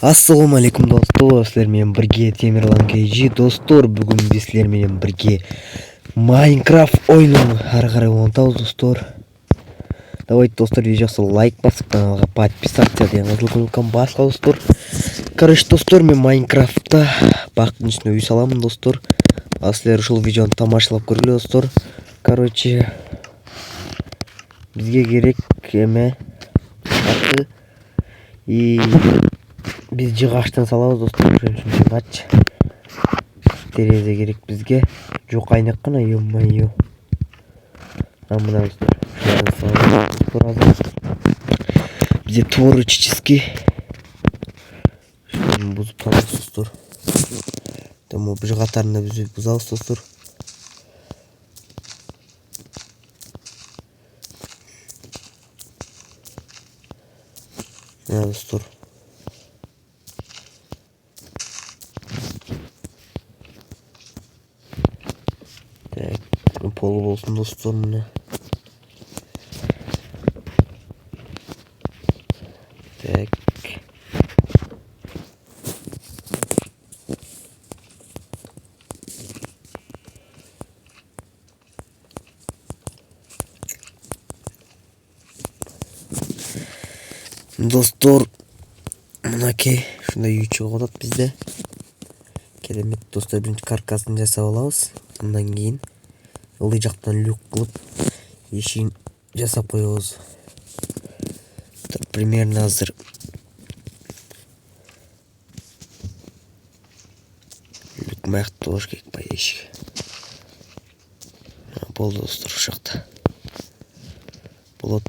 Ассаламу алейкум достор, силер менен бирге Темирлан KG достор. Бүгүн биз силер менен бирге Майнкрафт ойунун ары карай улантабыз достор. Давайте достор, видеоға лайк басып, каналга подписаться деген кызыл кнопканы баска достор. Короче достор, мен Майнкрафтта бактын үстүнө үй саламын достор. А силер ушул видеону тамашалап көргүлө достор. Короче бизге керек эме аты и biz жыгачтан салабыз достор. Ошон үчүн жыгач терезе керек бизге. Жок, айнек кана, ё-моё. Мына достор, бизде творческий бузуп салабыз достор. Тому бир катарында биз бузабыз достор. Достор, полу болсун достор. Мына так достор, мынакей ушундай үй чыгып атат бизде. Керемет достор, биринчи каркасын жасап алабыз. Андан кийин ылдый жактан люк кылып эшигин жасап коебуз. Примерно азыр люк мыякта болуш керек, бай эшик. Болду достор, ушул жакта болот.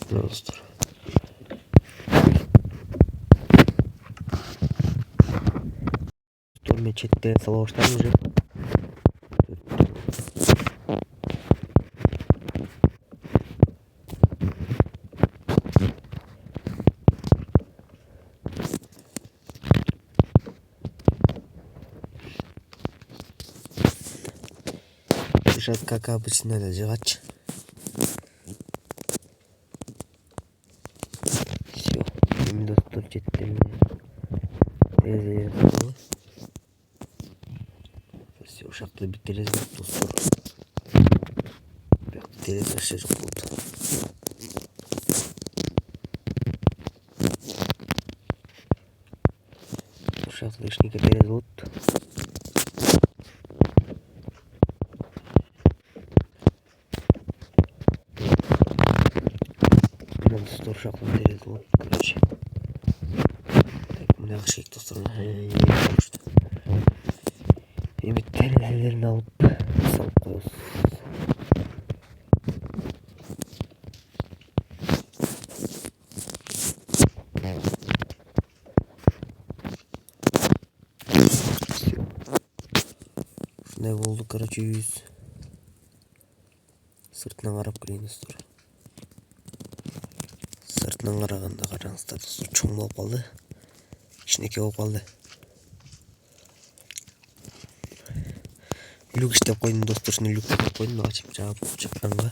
Достор, мен четтерин сала баштадым уже. Дышат, как обычно, да, жыгач. Все, достор, четтерин терезе. Все, ушул жакта бир терезе бар достор. Бирок терезе вообще жок болду. Ушул жакта кичинекей терезе болот. Достор, ушул жакта терезе болот. Короче, мына кышык достор. Эми терезелерин алып салып коебуз. Ушундай болду, короче, үйүбүз. Сыртынан карап көрейин достор. Сыртынан караганда караңыздар достор, чоң болуп калды. Кичинекей болуп калды. Люк иштеп койдум достор, ушуну люк иштеп койдум, ачып жаап чыкканга.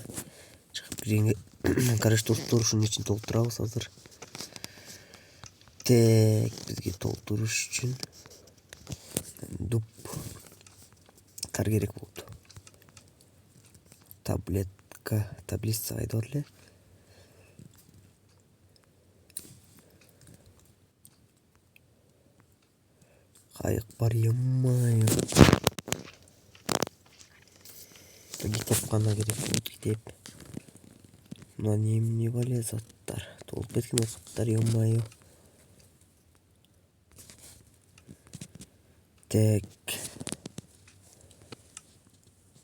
Чыгып киргенге, короче достор, ушунун ичин толтурабыз азыр. Так, бизге толтуруш үчүн дуп тар керек болду. Таблица кайда бар эле? Кайык бар, ё-моё. Китепкана керек, китеп. Мына эмне бале заттар, толуп кеткен заттар, ё-моё. Так.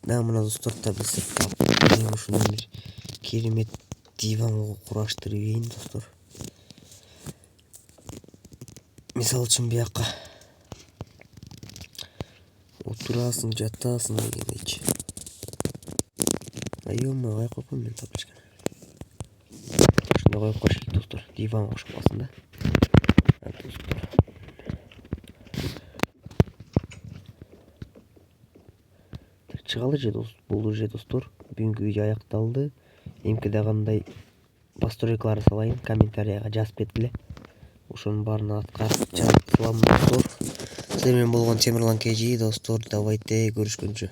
Да, мына достор, таблица. Мен ушуну бир керемет диван кураштырып ийин достор. Мисалы үчүн бияка отурасың, жатасың дегендейчи. Ё-моё, кай койком мен табличканы. Ушундай коюп коюш керек достор. Диван окшоп калсын да. Чыгалы же болду же достор. Бүгүнкү видео аякталды. эмкиде кандай постройкалар салайын комментарийга жазып кеткиле. Ошонун баарын аткарып чыгып салам достор. Силер менен болгон Темирлан KG достор. Давайте көрүшкөнчө.